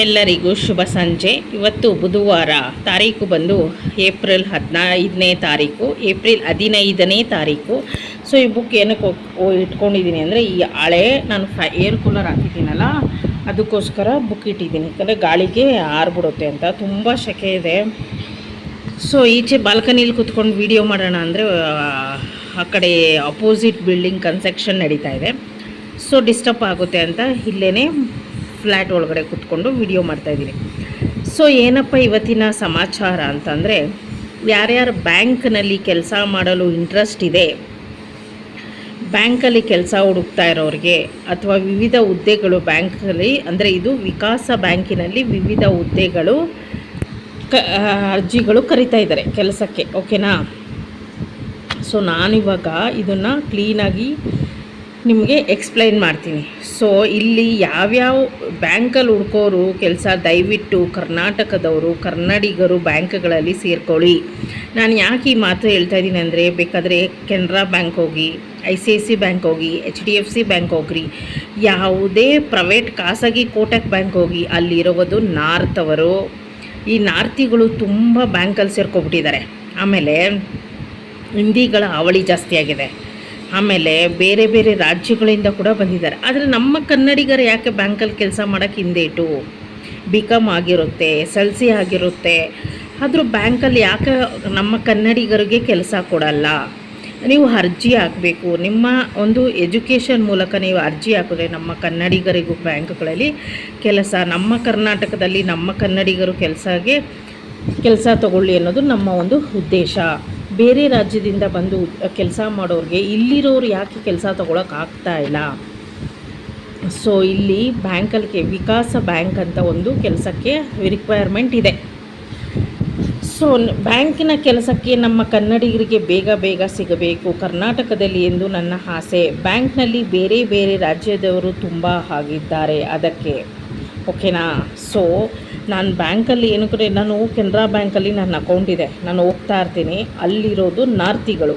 ಎಲ್ಲರಿಗೂ ಶುಭ ಸಂಜೆ. ಇವತ್ತು ಬುಧವಾರ, ತಾರೀಕು ಬಂದು ಏಪ್ರಿಲ್ 15ನೇ ತಾರೀಕು, ಏಪ್ರಿಲ್ 15ನೇ ತಾರೀಕು. ಸೊ ಈ ಬುಕ್ ಏನಕ್ಕೆ ಇಟ್ಕೊಂಡಿದ್ದೀನಿ ಅಂದರೆ, ಈ ಹಳೆ ನಾನು ಏರ್ ಕೂಲರ್ ಹಾಕಿದ್ದೀನಲ್ಲ, ಅದಕ್ಕೋಸ್ಕರ ಬುಕ್ ಇಟ್ಟಿದ್ದೀನಿ. ಯಾಕಂದರೆ ಗಾಳಿಗೆ ಆರ್ಬಿಡುತ್ತೆ ಅಂತ, ತುಂಬ ಸೆಕೆ ಇದೆ. ಸೊ ಈಚೆ ಬಾಲ್ಕನಿಲಿ ಕೂತ್ಕೊಂಡು ವೀಡಿಯೋ ಮಾಡೋಣ ಅಂದರೆ ಆ ಕಡೆ ಅಪೋಸಿಟ್ ಬಿಲ್ಡಿಂಗ್ ಕನ್ಸ್ಟ್ರಕ್ಷನ್ ನಡೀತಾ ಇದೆ. ಸೊ ಡಿಸ್ಟರ್ಬ್ ಆಗುತ್ತೆ ಅಂತ ಇಲ್ಲೇ ಫ್ಲ್ಯಾಟ್ ಒಳಗಡೆ ಕೂತ್ಕೊಂಡು ವಿಡಿಯೋ ಮಾಡ್ತಾಯಿದ್ದೀನಿ. ಸೊ ಏನಪ್ಪ ಇವತ್ತಿನ ಸಮಾಚಾರ ಅಂತಂದರೆ, ಯಾರ್ಯಾರು ಬ್ಯಾಂಕ್ನಲ್ಲಿ ಕೆಲಸ ಮಾಡಲು ಇಂಟ್ರೆಸ್ಟ್ ಇದೆ, ಬ್ಯಾಂಕಲ್ಲಿ ಕೆಲಸ ಹುಡುಕ್ತಾ ಇರೋರಿಗೆ, ಅಥವಾ ವಿವಿಧ ಹುದ್ದೆಗಳು ಬ್ಯಾಂಕಲ್ಲಿ, ಅಂದರೆ ಇದು ವಿಕಾಸ ಬ್ಯಾಂಕಿನಲ್ಲಿ ವಿವಿಧ ಹುದ್ದೆಗಳು ಅರ್ಜಿಗಳು ಕರಿತಾ ಇದ್ದಾರೆ ಕೆಲಸಕ್ಕೆ, ಓಕೆನಾ. ಸೊ ನಾನಿವಾಗ ಇದನ್ನು ಕ್ಲೀನಾಗಿ ನಿಮಗೆ ಎಕ್ಸ್ಪ್ಲೈನ್ ಮಾಡ್ತೀನಿ. ಸೊ ಇಲ್ಲಿ ಯಾವ್ಯಾವ ಬ್ಯಾಂಕಲ್ಲಿ ಹುಡ್ಕೋರು ಕೆಲಸ, ದಯವಿಟ್ಟು ಕರ್ನಾಟಕದವರು, ಕನ್ನಡಿಗರು ಬ್ಯಾಂಕ್ಗಳಲ್ಲಿ ಸೇರ್ಕೊಳ್ಳಿ. ನಾನು ಯಾಕೆ ಈ ಮಾತು ಹೇಳ್ತಾ ಇದ್ದೀನಿ ಅಂದರೆ, ಬೇಕಾದರೆ ಕೆನರಾ ಬ್ಯಾಂಕ್ ಹೋಗಿ, ICICI ಬ್ಯಾಂಕ್ ಹೋಗಿ, HDFC ಬ್ಯಾಂಕ್ ಹೋಗ್ರಿ, ಯಾವುದೇ ಪ್ರೈವೇಟ್ ಖಾಸಗಿ ಕೋಟಕ್ ಬ್ಯಾಂಕ್ ಹೋಗಿ, ಅಲ್ಲಿರೋದು ನಾರ್ತ್ ಅವರು. ಈ ನಾರ್ತಿಗಳು ತುಂಬ ಬ್ಯಾಂಕಲ್ಲಿ ಸೇರ್ಕೊಬಿಟ್ಟಿದ್ದಾರೆ. ಆಮೇಲೆ ಹಿಂದಿಗಳ ಹಾವಳಿ ಜಾಸ್ತಿ ಆಗಿದೆ. ಆಮೇಲೆ ಬೇರೆ ಬೇರೆ ರಾಜ್ಯಗಳಿಂದ ಕೂಡ ಬಂದಿದ್ದಾರೆ. ಆದರೆ ನಮ್ಮ ಕನ್ನಡಿಗರು ಯಾಕೆ ಬ್ಯಾಂಕಲ್ಲಿ ಕೆಲಸ ಮಾಡೋಕ್ಕೆ ಹಿಂದೇಟು? BCom ಆಗಿರುತ್ತೆ, SLC ಆಗಿರುತ್ತೆ, ಆದರೂ ಬ್ಯಾಂಕಲ್ಲಿ ಯಾಕೆ ನಮ್ಮ ಕನ್ನಡಿಗರಿಗೆ ಕೆಲಸ ಕೊಡಲ್ಲ? ನೀವು ಅರ್ಜಿ ಹಾಕಬೇಕು. ನಿಮ್ಮ ಒಂದು ಎಜುಕೇಷನ್ ಮೂಲಕ ನೀವು ಅರ್ಜಿ ಹಾಕಿದ್ರೆ ನಮ್ಮ ಕನ್ನಡಿಗರಿಗೂ ಬ್ಯಾಂಕ್ಗಳಲ್ಲಿ ಕೆಲಸ, ನಮ್ಮ ಕರ್ನಾಟಕದಲ್ಲಿ ನಮ್ಮ ಕನ್ನಡಿಗರು ಕೆಲಸ ತಗೊಳ್ಳಿ ಅನ್ನೋದು ನಮ್ಮ ಒಂದು ಉದ್ದೇಶ. ಬೇರೆ ರಾಜ್ಯದಿಂದ ಬಂದು ಕೆಲಸ ಮಾಡೋರಿಗೆ ಇಲ್ಲಿರೋರು ಯಾಕೆ ಕೆಲಸ ತೊಗೊಳಕ್ಕಾಗ್ತಾ ಇಲ್ಲ? ಸೊ ಇಲ್ಲಿ ಬ್ಯಾಂಕಲ್ಲಿ ವಿಕಾಸ ಬ್ಯಾಂಕ್ ಅಂತ ಒಂದು ಕೆಲಸಕ್ಕೆ ರಿಕ್ವೈರ್ಮೆಂಟ್ ಇದೆ. ಸೊ ಬ್ಯಾಂಕಿನ ಕೆಲಸಕ್ಕೆ ನಮ್ಮ ಕನ್ನಡಿಗರಿಗೆ ಬೇಗ ಸಿಗಬೇಕು ಕರ್ನಾಟಕದಲ್ಲಿ ಎಂದು ನನ್ನ ಆಸೆ. ಬ್ಯಾಂಕ್ನಲ್ಲಿ ಬೇರೆ ಬೇರೆ ರಾಜ್ಯದವರು ತುಂಬ ಆಗಿದ್ದಾರೆ ಅದಕ್ಕೆ, ಓಕೆನಾ. ಸೊ ನಾನು ಬ್ಯಾಂಕಲ್ಲಿ ಏನಕ್ಕೆ, ನಾನು ಕೆನರಾ ಬ್ಯಾಂಕಲ್ಲಿ ನನ್ನ ಅಕೌಂಟ್ ಇದೆ, ನಾನು ಹೋಗ್ತಾ ಇರ್ತೀನಿ. ಅಲ್ಲಿರೋದು ನಾರ್ತಿಗಳು,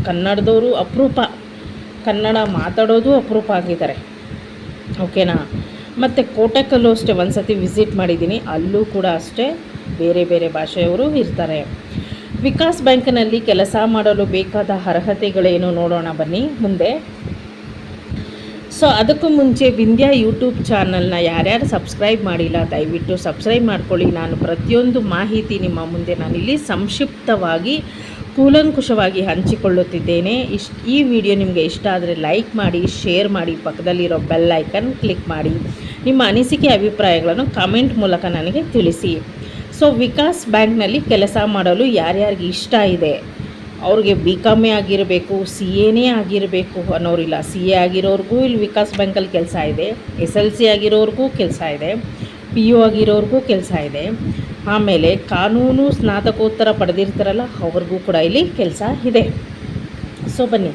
ಕನ್ನಡದವರು ಅಪರೂಪ, ಕನ್ನಡ ಮಾತಾಡೋದು ಅಪರೂಪ ಆಗಿದ್ದಾರೆ, ಓಕೆನಾ. ಮತ್ತು ಕೋಟಕಲ್ಲೂ ಅಷ್ಟೇ ಒಂದು ಸತಿ ವಿಸಿಟ್ ಮಾಡಿದ್ದೀನಿ, ಅಲ್ಲೂ ಕೂಡ ಅಷ್ಟೇ ಬೇರೆ ಬೇರೆ ಭಾಷೆಯವರು ಇರ್ತಾರೆ. ವಿಕಾಸ್ ಬ್ಯಾಂಕ್ನಲ್ಲಿ ಕೆಲಸ ಮಾಡಲು ಬೇಕಾದ ಅರ್ಹತೆಗಳೇನು ನೋಡೋಣ ಬನ್ನಿ ಮುಂದೆ. ಸೊ ಅದಕ್ಕೂ ಮುಂಚೆ ವಿಂಧ್ಯ ಯೂಟ್ಯೂಬ್ ಚಾನಲ್ನ ಯಾರ್ಯಾರು ಸಬ್ಸ್ಕ್ರೈಬ್ ಮಾಡಿಲ್ಲ ದಯವಿಟ್ಟು ಸಬ್ಸ್ಕ್ರೈಬ್ ಮಾಡ್ಕೊಳ್ಳಿ. ನಾನು ಪ್ರತಿಯೊಂದು ಮಾಹಿತಿ ನಿಮ್ಮ ಮುಂದೆ ನಾನಿಲ್ಲಿ ಸಂಕ್ಷಿಪ್ತವಾಗಿ ಕೂಲಂಕುಷವಾಗಿ ಹಂಚಿಕೊಳ್ಳುತ್ತಿದ್ದೇನೆ. ಈ ವಿಡಿಯೋ ನಿಮಗೆ ಇಷ್ಟ ಆದರೆ ಲೈಕ್ ಮಾಡಿ, ಶೇರ್ ಮಾಡಿ, ಪಕ್ಕದಲ್ಲಿರೋ ಬೆಲ್ ಐಕನ್ ಕ್ಲಿಕ್ ಮಾಡಿ. ನಿಮ್ಮ ಅನಿಸಿಕೆ ಅಭಿಪ್ರಾಯಗಳನ್ನು ಕಾಮೆಂಟ್ ಮೂಲಕ ನನಗೆ ತಿಳಿಸಿ. ಸೊ ವಿಕಾಸ್ ಬ್ಯಾಂಕ್ನಲ್ಲಿ ಕೆಲಸ ಮಾಡಲು ಯಾರ್ಯಾರಿಗೆ ಇಷ್ಟ ಇದೆ, ಅವ್ರಿಗೆ BCom ಆಗಿರಬೇಕು, CA ಆಗಿರಬೇಕು ಅನ್ನೋರಿಲ್ಲ, CA ಆಗಿರೋರಿಗೂ ಇಲ್ಲಿ ವಿಕಾಸ್ ಬ್ಯಾಂಕಲ್ಲಿ ಕೆಲಸ ಇದೆ, SLC ಆಗಿರೋರಿಗೂ ಕೆಲಸ ಇದೆ, PU ಆಗಿರೋರಿಗೂ ಕೆಲಸ ಇದೆ. ಆಮೇಲೆ ಕಾನೂನು ಸ್ನಾತಕೋತ್ತರ ಪಡೆದಿರ್ತಾರಲ್ಲ ಅವ್ರಿಗೂ ಕೂಡ ಇಲ್ಲಿ ಕೆಲಸ ಇದೆ. ಸೊ ಬನ್ನಿ,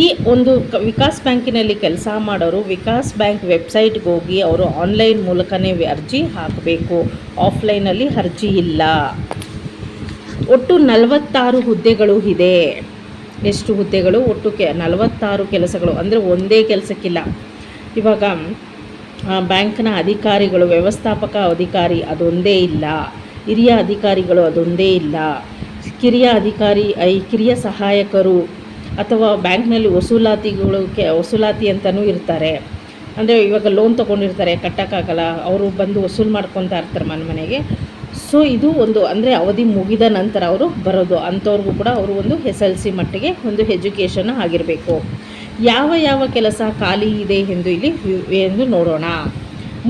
ಈ ಒಂದು ವಿಕಾಸ್ ಬ್ಯಾಂಕಿನಲ್ಲಿ ಕೆಲಸ ಮಾಡೋರು ವಿಕಾಸ್ ಬ್ಯಾಂಕ್ ವೆಬ್ಸೈಟ್ಗೆ ಹೋಗಿ ಅವರು ಆನ್ಲೈನ್ ಮೂಲಕನೇ ಅರ್ಜಿ ಹಾಕಬೇಕು, ಆಫ್ಲೈನಲ್ಲಿ ಅರ್ಜಿ ಇಲ್ಲ. ಒಟ್ಟು 46 ಹುದ್ದೆಗಳು ಇದೆ. ಎಷ್ಟು ಹುದ್ದೆಗಳು? ಒಟ್ಟು 46 ಕೆಲಸಗಳು, ಅಂದರೆ ಒಂದೇ ಕೆಲಸಕ್ಕಿಲ್ಲ. ಇವಾಗ ಬ್ಯಾಂಕ್ನ ಅಧಿಕಾರಿಗಳು, ವ್ಯವಸ್ಥಾಪಕ ಅಧಿಕಾರಿ ಅದೊಂದೇ ಇಲ್ಲ, ಹಿರಿಯ ಅಧಿಕಾರಿಗಳು ಅದೊಂದೇ ಇಲ್ಲ, ಕಿರಿಯ ಸಹಾಯಕರು ಅಥವಾ ಬ್ಯಾಂಕ್ನಲ್ಲಿ ವಸೂಲಾತಿ ಅಂತಲೂ ಇರ್ತಾರೆ. ಅಂದರೆ ಇವಾಗ ಲೋನ್ ತೊಗೊಂಡಿರ್ತಾರೆ, ಕಟ್ಟೋಕ್ಕಾಗಲ್ಲ, ಅವರು ಬಂದು ವಸೂಲು ಮಾಡ್ಕೊತಾ ಇರ್ತಾರೆ ಮನೆಗೆ. ಸೊ ಇದು ಒಂದು, ಅಂದರೆ ಅವಧಿ ಮುಗಿದ ನಂತರ ಅವರು ಬರೋದು, ಅಂಥವ್ರಿಗೂ ಕೂಡ ಅವರು ಒಂದು SLC ಮಟ್ಟಿಗೆ ಒಂದು ಎಜುಕೇಷನ್ ಆಗಿರಬೇಕು. ಯಾವ ಕೆಲಸ ಖಾಲಿ ಇದೆ ಎಂದು ನೋಡೋಣ.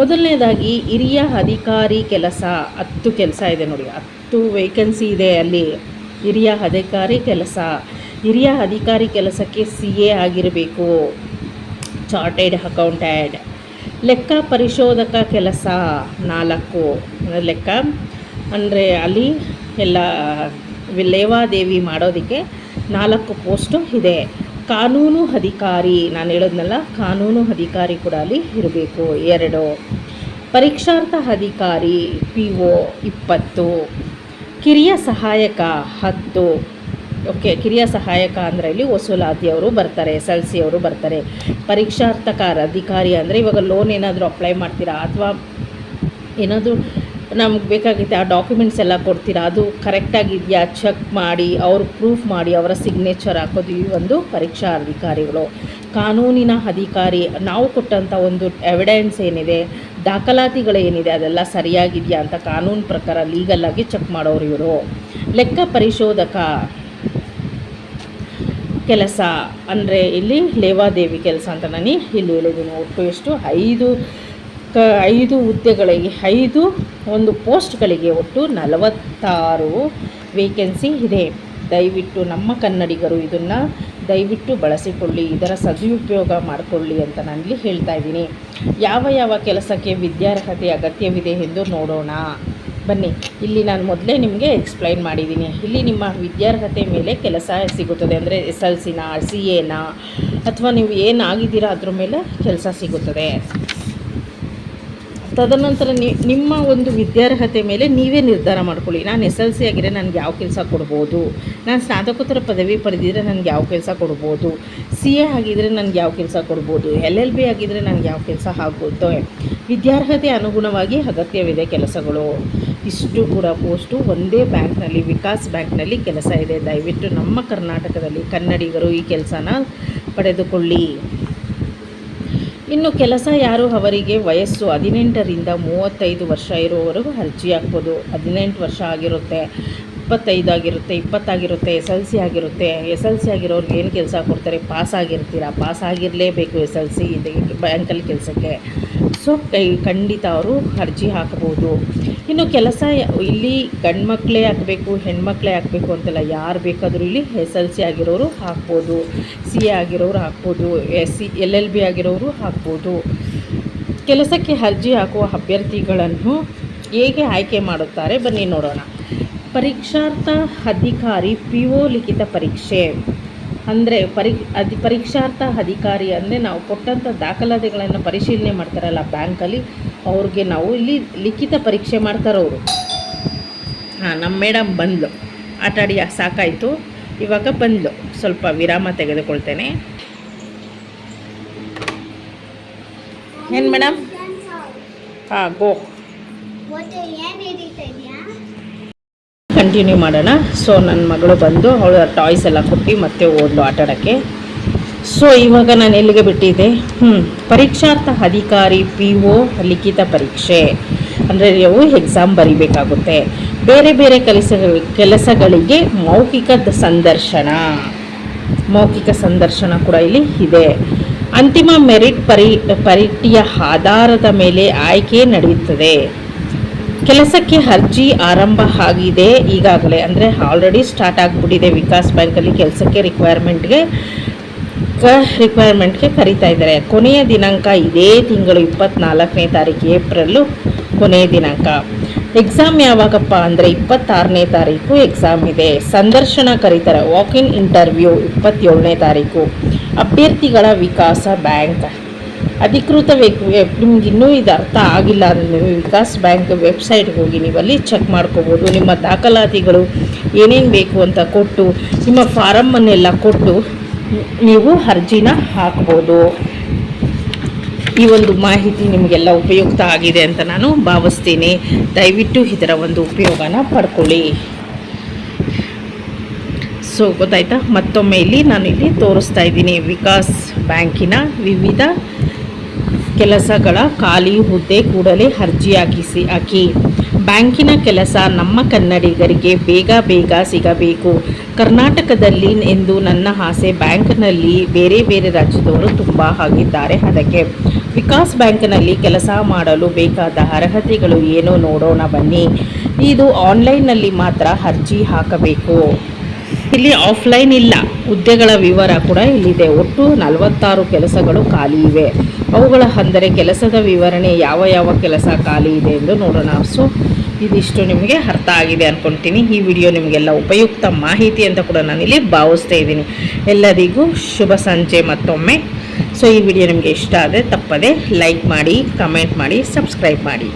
ಮೊದಲನೇದಾಗಿ ಹಿರಿಯ ಅಧಿಕಾರಿ ಕೆಲಸ, 10 ಕೆಲಸ ಇದೆ ನೋಡಿ, 10 ವೇಕೆನ್ಸಿ ಇದೆ ಅಲ್ಲಿ. ಹಿರಿಯ ಅಧಿಕಾರಿ ಕೆಲಸಕ್ಕೆ CA ಆಗಿರಬೇಕು, ಚಾರ್ಟೆಡ್ ಅಕೌಂಟೆಂಟ್. ಲೆಕ್ಕ ಪರಿಶೋಧಕ ಕೆಲಸ 4, ಲೆಕ್ಕ ಅಂದರೆ ಅಲ್ಲಿ ಎಲ್ಲ ಲೇವಾದೇವಿ ಮಾಡೋದಕ್ಕೆ 4 ಪೋಸ್ಟು ಇದೆ. ಕಾನೂನು ಅಧಿಕಾರಿ, ನಾನು ಹೇಳೋದ್ನಲ್ಲ, ಕಾನೂನು ಅಧಿಕಾರಿ ಕೂಡ ಅಲ್ಲಿ ಇರಬೇಕು 2. ಪರೀಕ್ಷಾರ್ಥ ಅಧಿಕಾರಿ PO 20, ಕಿರಿಯ ಸಹಾಯಕ 10, ಓಕೆ, ಕಿರಿಯ ಸಹಾಯಕ ಅಂದರೆ ಇಲ್ಲಿ ವಸೂಲಾತಿಯವರು ಬರ್ತಾರೆ, SLC ಅವರು ಬರ್ತಾರೆ. ಪರೀಕ್ಷಾರ್ಥಕ ಅಧಿಕಾರಿ ಅಂದರೆ ಇವಾಗ ಲೋನ್ ಏನಾದರೂ ಅಪ್ಲೈ ಮಾಡ್ತೀರಾ ಅಥವಾ ಏನಾದರೂ ನಮ್ಗೆ ಬೇಕಾಗುತ್ತೆ ಆ ಡಾಕ್ಯುಮೆಂಟ್ಸ್ ಎಲ್ಲ ಕೊಡ್ತೀರಾ, ಅದು ಕರೆಕ್ಟಾಗಿದೆಯಾ ಚೆಕ್ ಮಾಡಿ ಅವ್ರು ಪ್ರೂಫ್ ಮಾಡಿ ಅವರ ಸಿಗ್ನೇಚರ್ ಹಾಕೋದು ಈ ಒಂದು ಪರೀಕ್ಷಾ ಅಧಿಕಾರಿಗಳು. ಕಾನೂನಿನ ಅಧಿಕಾರಿ, ನಾವು ಕೊಟ್ಟಂಥ ಒಂದು ಎವಿಡೆನ್ಸ್ ಏನಿದೆ, ದಾಖಲಾತಿಗಳೇನಿದೆ ಅದೆಲ್ಲ ಸರಿಯಾಗಿದೆಯಾ ಅಂತ ಕಾನೂನು ಪ್ರಕಾರ ಲೀಗಲ್ಲಾಗಿ ಚೆಕ್ ಮಾಡೋರು ಇವರು. ಲೆಕ್ಕ ಪರಿಶೋಧಕ ಕೆಲಸ ಅಂದರೆ ಇಲ್ಲಿ ಲೇವಾದೇವಿ ಕೆಲಸ ಅಂತ ನಾನು ಇಲ್ಲಿ ಹೇಳಿದ್ದೀನಿ. ಒಟ್ಟು ಎಷ್ಟು 5 ಹುದ್ದೆಗಳಿಗೆ 5 ಒಂದು ಪೋಸ್ಟ್ಗಳಿಗೆ ಒಟ್ಟು 46 ವೇಕೆನ್ಸಿ ಇದೆ. ದಯವಿಟ್ಟು ನಮ್ಮ ಕನ್ನಡಿಗರು ಇದನ್ನು ದಯವಿಟ್ಟು ಬಳಸಿಕೊಳ್ಳಿ, ಇದರ ಸದುಪಯೋಗ ಮಾಡಿಕೊಳ್ಳಿ ಅಂತ ನಾನಿಲ್ಲಿ ಹೇಳ್ತಾ ಇದ್ದೀನಿ. ಯಾವ ಕೆಲಸಕ್ಕೆ ವಿದ್ಯಾರ್ಹತೆ ಅಗತ್ಯವಿದೆ ಎಂದು ನೋಡೋಣ ಬನ್ನಿ. ಇಲ್ಲಿ ನಾನು ಮೊದಲೇ ನಿಮಗೆ ಎಕ್ಸ್ಪ್ಲೈನ್ ಮಾಡಿದ್ದೀನಿ. ಇಲ್ಲಿ ನಿಮ್ಮ ವಿದ್ಯಾರ್ಹತೆ ಮೇಲೆ ಕೆಲಸ ಸಿಗುತ್ತದೆ, ಅಂದರೆ SLCನ CAನ ಅಥವಾ ನೀವು ಏನಾಗಿದ್ದೀರಾ ಅದ್ರ ಮೇಲೆ ಕೆಲಸ ಸಿಗುತ್ತದೆ. ತದನಂತರ ನಿಮ್ಮ ಒಂದು ವಿದ್ಯಾರ್ಹತೆ ಮೇಲೆ ನೀವೇ ನಿರ್ಧಾರ ಮಾಡ್ಕೊಳ್ಳಿ. ನಾನು SLC ಆಗಿದ್ರೆ ನನಗೆ ಯಾವ ಕೆಲಸ ಕೊಡ್ಬೋದು, ನಾನು ಸ್ನಾತಕೋತ್ತರ ಪದವಿ ಪಡೆದಿದ್ರೆ ನನಗೆ ಯಾವ ಕೆಲಸ ಕೊಡ್ಬೋದು, CA ಆಗಿದ್ದರೆ ನನಗೆ ಯಾವ ಕೆಲಸ ಕೊಡ್ಬೋದು, LLB ಆಗಿದ್ದರೆ ನನಗೆ ಯಾವ ಕೆಲಸ ಆಗ್ಬೋದು. ವಿದ್ಯಾರ್ಹತೆ ಅನುಗುಣವಾಗಿ ಅಗತ್ಯವಿದೆ ಕೆಲಸಗಳು. ಇಷ್ಟು ಕೂಡ ಪೋಸ್ಟು ಒಂದೇ ಬ್ಯಾಂಕ್ನಲ್ಲಿ, ವಿಕಾಸ್ ಬ್ಯಾಂಕ್ನಲ್ಲಿ ಕೆಲಸ ಇದೆ. ದಯವಿಟ್ಟು ನಮ್ಮ ಕರ್ನಾಟಕದಲ್ಲಿ ಕನ್ನಡಿಗರು ಈ ಕೆಲಸನ ಪಡೆದುಕೊಳ್ಳಿ. ಇನ್ನು ಕೆಲಸ ಯಾರು, ಅವರಿಗೆ ವಯಸ್ಸು 18ರಿಂದ 35 ವರ್ಷ ಇರುವವರೆಗೂ ಅರ್ಜಿ ಹಾಕ್ಬೋದು. 18 ವರ್ಷ ಆಗಿರುತ್ತೆ, 25 ಆಗಿರುತ್ತೆ, 20 ಆಗಿರುತ್ತೆ, SLC ಆಗಿರುತ್ತೆ. SLC ಆಗಿರೋರಿಗೆ ಏನು ಕೆಲಸ ಕೊಡ್ತಾರೆ, ಪಾಸ್ ಆಗಿರ್ತೀರಾ, ಪಾಸ್ ಆಗಿರಲೇಬೇಕು SLC ಇದೆ ಬ್ಯಾಂಕಲ್ಲಿ ಕೆಲಸಕ್ಕೆ. ಸೊ ಖಂಡಿತ ಅವರು ಅರ್ಜಿ ಹಾಕ್ಬೋದು. ಇನ್ನು ಕೆಲಸ ಇಲ್ಲಿ ಗಂಡು ಮಕ್ಕಳೇ ಹಾಕಬೇಕು ಹೆಣ್ಮಕ್ಳೇ ಹಾಕಬೇಕು ಅಂತೆಲ್ಲ, ಯಾರು ಬೇಕಾದರೂ ಇಲ್ಲಿ SLC ಆಗಿರೋರು ಹಾಕ್ಬೋದು, CA ಆಗಿರೋರು ಹಾಕ್ಬೋದು, LLB ಆಗಿರೋರು ಹಾಕ್ಬೋದು. ಕೆಲಸಕ್ಕೆ ಅರ್ಜಿ ಹಾಕುವ ಅಭ್ಯರ್ಥಿಗಳನ್ನು ಹೇಗೆ ಆಯ್ಕೆ ಮಾಡುತ್ತಾರೆ ಬನ್ನಿ ನೋಡೋಣ. ಪರೀಕ್ಷಾರ್ಥ ಅಧಿಕಾರಿ PO ಲಿಖಿತ ಪರೀಕ್ಷೆ ಅಂದರೆ ಪರೀಕ್ಷಾರ್ಥ ಅಧಿಕಾರಿ ಅಂದರೆ ನಾವು ಕೊಟ್ಟಂಥ ದಾಖಲಾತಿಗಳನ್ನು ಪರಿಶೀಲನೆ ಮಾಡ್ತಾರಲ್ಲ ಬ್ಯಾಂಕಲ್ಲಿ, ಅವ್ರಿಗೆ ನಾವು ಇಲ್ಲಿ ಲಿಖಿತ ಪರೀಕ್ಷೆ ಮಾಡ್ತಾರವರು. ನಮ್ಮ ಮೇಡಮ್ ಬಂದ್ಲು, ಆಟಾಡಿ ಸಾಕಾಯಿತು, ಇವಾಗ ಬಂದ್ಲು, ಸ್ವಲ್ಪ ವಿರಾಮ ತೆಗೆದುಕೊಳ್ತೇನೆ. ಏನು ಮೇಡಮ್? ಗೋ ಕಂಟಿನ್ಯೂ ಮಾಡೋಣ. ಸೊ ನನ್ನ ಮಗಳು ಬಂದು ಅವಳ ಟಾಯ್ಸ್ ಎಲ್ಲ ಕೊಟ್ಟು ಮತ್ತೆ ಓದ್ಲು ಆಟಾಡೋಕ್ಕೆ. ಸೊ ಇವಾಗ ನಾನು ಎಲ್ಲಿಗೆ ಬಿಟ್ಟಿದ್ದೆ? ಪರೀಕ್ಷಾರ್ಥ ಅಧಿಕಾರಿ PO ಲಿಖಿತ ಪರೀಕ್ಷೆ ಅಂದರೆ ನೀವು ಎಕ್ಸಾಮ್ ಬರೀಬೇಕಾಗುತ್ತೆ. ಬೇರೆ ಬೇರೆ ಕೆಲಸಗಳಿಗೆ ಮೌಖಿಕ ಸಂದರ್ಶನ ಕೂಡ ಇಲ್ಲಿ ಇದೆ. ಅಂತಿಮ ಮೆರಿಟ್ ಪರೀಕ್ಷೆಯ ಆಧಾರದ ಮೇಲೆ ಆಯ್ಕೆ ನಡೆಯುತ್ತದೆ. ಕೆಲಸಕ್ಕೆ ಅರ್ಜಿ ಆರಂಭ ಆಗಿದೆ ಈಗಾಗಲೇ, ಅಂದರೆ ಆಲ್ರೆಡಿ ಸ್ಟಾರ್ಟ್ ಆಗಿಬಿಟ್ಟಿದೆ. ವಿಕಾಸ್ ಬ್ಯಾಂಕಲ್ಲಿ ಕೆಲಸಕ್ಕೆ ರಿಕ್ವೈರ್ಮೆಂಟ್ಗೆ ಕರೀತಾ ಇದ್ದಾರೆ. ಕೊನೆಯ ದಿನಾಂಕ ಇದೇ ತಿಂಗಳು 24ನೇ ತಾರೀಕು ಏಪ್ರಿಲ್ ಕೊನೆಯ ದಿನಾಂಕ. ಎಕ್ಸಾಮ್ ಯಾವಾಗಪ್ಪ ಅಂದರೆ 26ನೇ ತಾರೀಕು ಎಕ್ಸಾಮ್ ಇದೆ. ಸಂದರ್ಶನ ಕರೀತಾರೆ, ವಾಕ್-ಇನ್ ಇಂಟರ್ವ್ಯೂ 27ನೇ ತಾರೀಕು. ಅಭ್ಯರ್ಥಿಗಳ ವಿಕಾಸ ಬ್ಯಾಂಕ್ ಅಧಿಕೃತ ನಿಮ್ಗೆ ಇನ್ನೂ ಇದು ಅರ್ಥ ಆಗಿಲ್ಲ ಅಂದರೆ ವಿಕಾಸ್ ಬ್ಯಾಂಕ್ ವೆಬ್ಸೈಟ್ಗೆ ಹೋಗಿ ನೀವಲ್ಲಿ ಚೆಕ್ ಮಾಡ್ಕೋಬೋದು. ನಿಮ್ಮ ದಾಖಲಾತಿಗಳು ಏನೇನು ಬೇಕು ಅಂತ ಕೊಟ್ಟು ನಿಮ್ಮ ಫಾರಮ್ಮನ್ನೆಲ್ಲ ಕೊಟ್ಟು ನೀವು ಅರ್ಜಿನ ಹಾಕ್ಬೋದು. ಈ ಒಂದು ಮಾಹಿತಿ ನಿಮಗೆಲ್ಲ ಉಪಯುಕ್ತ ಆಗಿದೆ ಅಂತ ನಾನು ಭಾವಿಸ್ತೀನಿ. ದಯವಿಟ್ಟು ಇದರ ಒಂದು ಉಪಯೋಗನ ಪಡ್ಕೊಳ್ಳಿ. ಸೊ ಗೊತ್ತಾಯ್ತಾ? ಮತ್ತೊಮ್ಮೆ ಇಲ್ಲಿ ನಾನು ಇಲ್ಲಿ ತೋರಿಸ್ತಾ ಇದ್ದೀನಿ ವಿಕಾಸ್ ಬ್ಯಾಂಕಿನ ವಿವಿಧ ಕೆಲಸಗಳ ಖಾಲಿ ಹುದ್ದೆ. ಕೂಡಲೇ ಅರ್ಜಿ ಹಾಕಿ. ಬ್ಯಾಂಕಿನ ಕೆಲಸ ನಮ್ಮ ಕನ್ನಡಿಗರಿಗೆ ಬೇಗ ಸಿಗಬೇಕು. ಕರ್ನಾಟಕದಲ್ಲಿ ಎಂದು ನನ್ನ ಆಸೆ. ಬ್ಯಾಂಕ್ನಲ್ಲಿ ಬೇರೆ ಬೇರೆ ರಾಜ್ಯದವರು ತುಂಬ ಆಗಿದ್ದಾರೆ. ಅದಕ್ಕೆ ವಿಕಾಸ್ ಬ್ಯಾಂಕ್ನಲ್ಲಿ ಕೆಲಸ ಮಾಡಲು ಬೇಕಾದ ಅರ್ಹತೆಗಳು ಏನು ನೋಡೋಣ ಬನ್ನಿ. ಇದು ಆನ್ಲೈನ್ನಲ್ಲಿ ಮಾತ್ರ ಅರ್ಜಿ ಹಾಕಬೇಕು. ಇಲ್ಲಿ ಆಫ್ಲೈನ್ ಇಲ್ಲ. ಹುದ್ದೆಗಳ ವಿವರ ಕೂಡ ಇಲ್ಲಿದೆ. ಒಟ್ಟು 46 ಕೆಲಸಗಳು ಖಾಲಿ ಇವೆ. ಅವುಗಳ ಅಂದರೆ ಕೆಲಸದ ವಿವರಣೆ, ಯಾವ ಕೆಲಸ ಖಾಲಿ ಇದೆ ಎಂದು ನೋಡೋಣ. ಸೊ ಇದಿಷ್ಟು ನಿಮಗೆ ಅರ್ಥ ಆಗಿದೆ ಅಂದ್ಕೊಳ್ತೀನಿ. ಈ ವಿಡಿಯೋ ನಿಮಗೆಲ್ಲ ಉಪಯುಕ್ತ ಮಾಹಿತಿ ಅಂತ ಕೂಡ ನಾನಿಲ್ಲಿ ಭಾವಿಸ್ತಾ ಇದ್ದೀನಿ. ಎಲ್ಲರಿಗೂ ಶುಭ ಸಂಜೆ ಮತ್ತೊಮ್ಮೆ. ಸೊ ಈ ವಿಡಿಯೋ ನಿಮಗೆ ಇಷ್ಟ ಆದರೆ ತಪ್ಪದೆ ಲೈಕ್ ಮಾಡಿ, ಕಮೆಂಟ್ ಮಾಡಿ, ಸಬ್ಸ್ಕ್ರೈಬ್ ಮಾಡಿ.